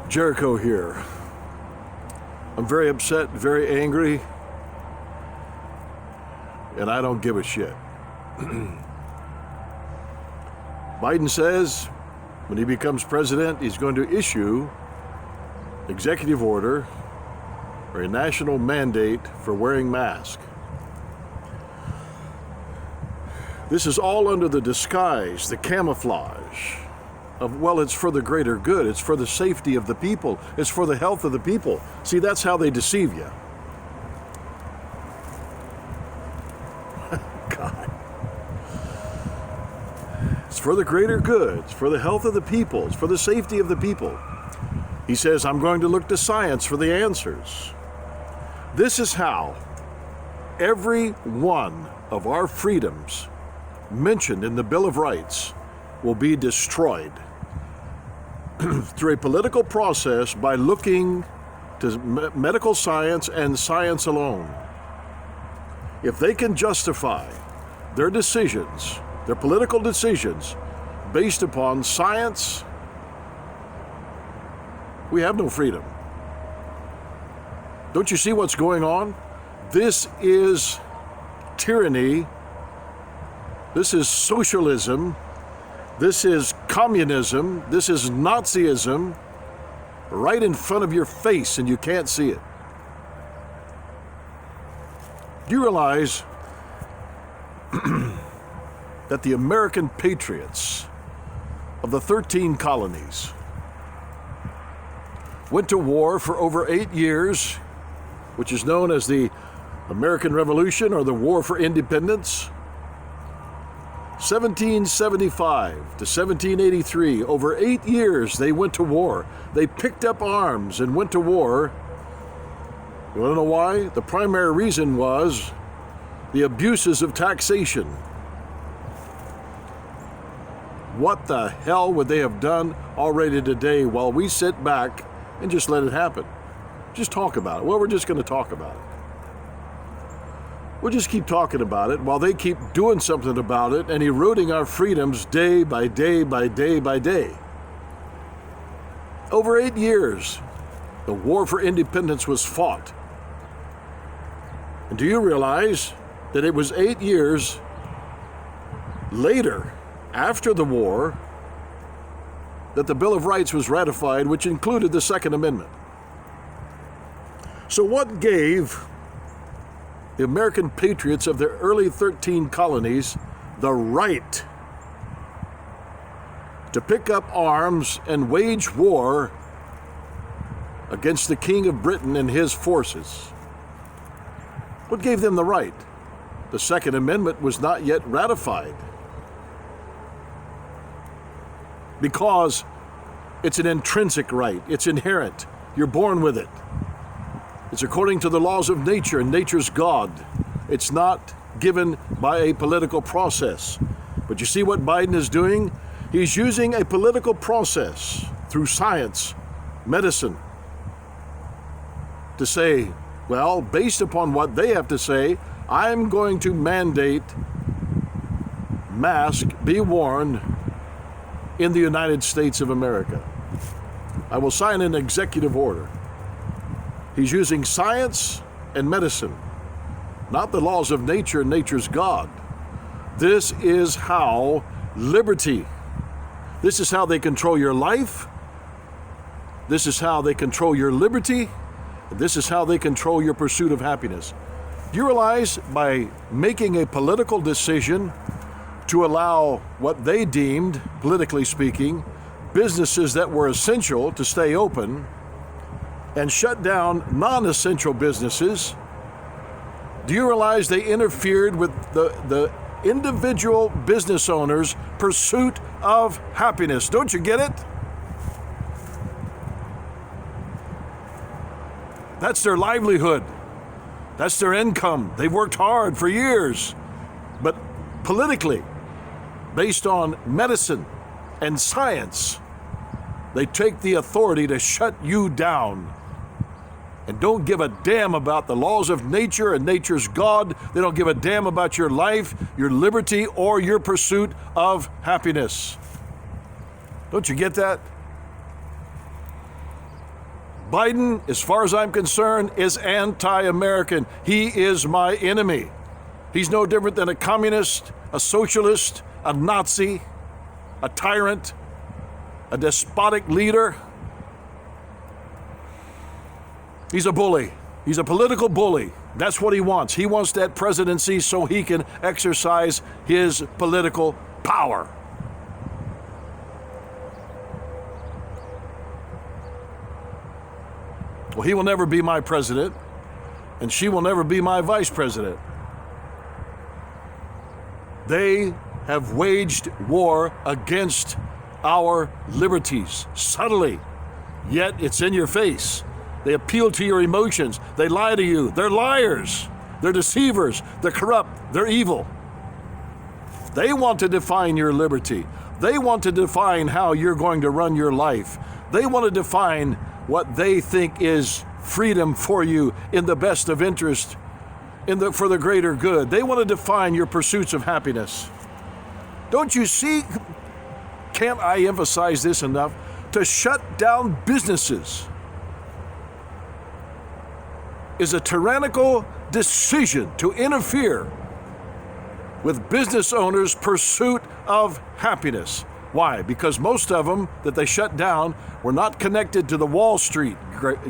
Jericho here. I'm very upset, very angry, and I don't give a shit. Biden says when he becomes president, he's going to issue executive order or a national mandate for wearing masks. This is all under the disguise, the camouflage of, well, it's for the greater good. It's for the safety of the people. It's for the health of the people. See, that's how they deceive you. God. It's for the greater good. It's for the health of the people. It's for the safety of the people. He says, I'm going to look to science for the answers. This is how every one of our freedoms mentioned in the Bill of Rights will be destroyed through a political process by looking to medical science and science alone. If they can justify their decisions, their political decisions, based upon science, we have no freedom. Don't you see what's going on? This is tyranny. This is socialism. This is communism. This is Nazism right in front of your face, and you can't see it. Do you realize that the American patriots of the 13 colonies went to war for over 8 years, which is known as the American Revolution or the War for Independence? 1775 to 1783, over 8 years they went to war. They picked up arms and went to war. You want to know why? The primary reason was the abuses of taxation. What the hell would they have done already today while we sit back and just let it happen? Just talk about it. Well, we're just going to talk about it. We'll just keep talking about it while they keep doing something about it and eroding our freedoms day by day by day by day. Over 8 years, the war for independence was fought. And do you realize that it was 8 years later, after the war, that the Bill of Rights was ratified, which included the Second Amendment? So what gave the American patriots of the early 13 colonies the right to pick up arms and wage war against the King of Britain and his forces? What gave them the right? The Second Amendment was not yet ratified, because it's an intrinsic right. It's inherent. You're born with it. It's according to the laws of nature, and nature's God. It's not given by a political process. But you see what Biden is doing? He's using a political process through science, medicine, to say, well, based upon what they have to say, I'm going to mandate masks be worn in the United States of America. I will sign an executive order. He's using science and medicine, not the laws of nature and nature's God. This is how liberty, this is how they control your life, this is how they control your liberty, and this is how they control your pursuit of happiness. Do you realize by making a political decision to allow what they deemed, politically speaking, businesses that were essential to stay open, and shut down non-essential businesses, do you realize they interfered with the individual business owners' pursuit of happiness? Don't you get it? That's their livelihood. That's their income. They've worked hard for years. But politically, based on medicine and science, they take the authority to shut you down and don't give a damn about the laws of nature and nature's God. They don't give a damn about your life, your liberty, or your pursuit of happiness. Don't you get that? Biden, as far as I'm concerned, is anti-American. He is my enemy. He's no different than a communist, a socialist, a Nazi, a tyrant, a despotic leader. He's a bully. He's a political bully. That's what he wants. He wants that presidency so he can exercise his political power. Well, he will never be my president, and she will never be my vice president. They have waged war against our liberties, subtly, yet it's in your face. They appeal to your emotions. They lie to you. They're liars. They're deceivers. They're corrupt. They're evil. They want to define your liberty. They want to define how you're going to run your life. They want to define what they think is freedom for you in the best of interest, for the greater good. They want to define your pursuits of happiness. Don't you see? Can't I emphasize this enough? To shut down businesses is a tyrannical decision to interfere with business owners' pursuit of happiness. Why? Because most of them that they shut down were not connected to the Wall Street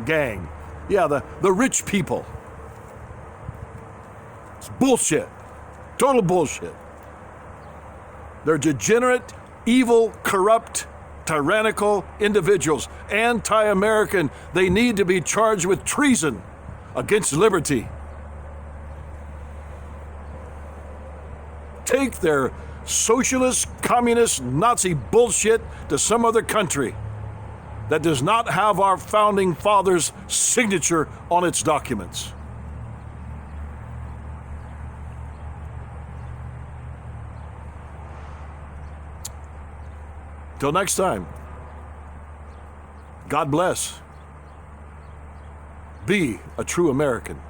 gang. Yeah, the rich people. It's bullshit. Total bullshit. They're degenerate, evil, corrupt, tyrannical individuals. Anti-American. They need to be charged with treason against liberty. Take their socialist, communist, Nazi bullshit to some other country that does not have our founding fathers' signature on its documents. Till next time, God bless. Be a true American.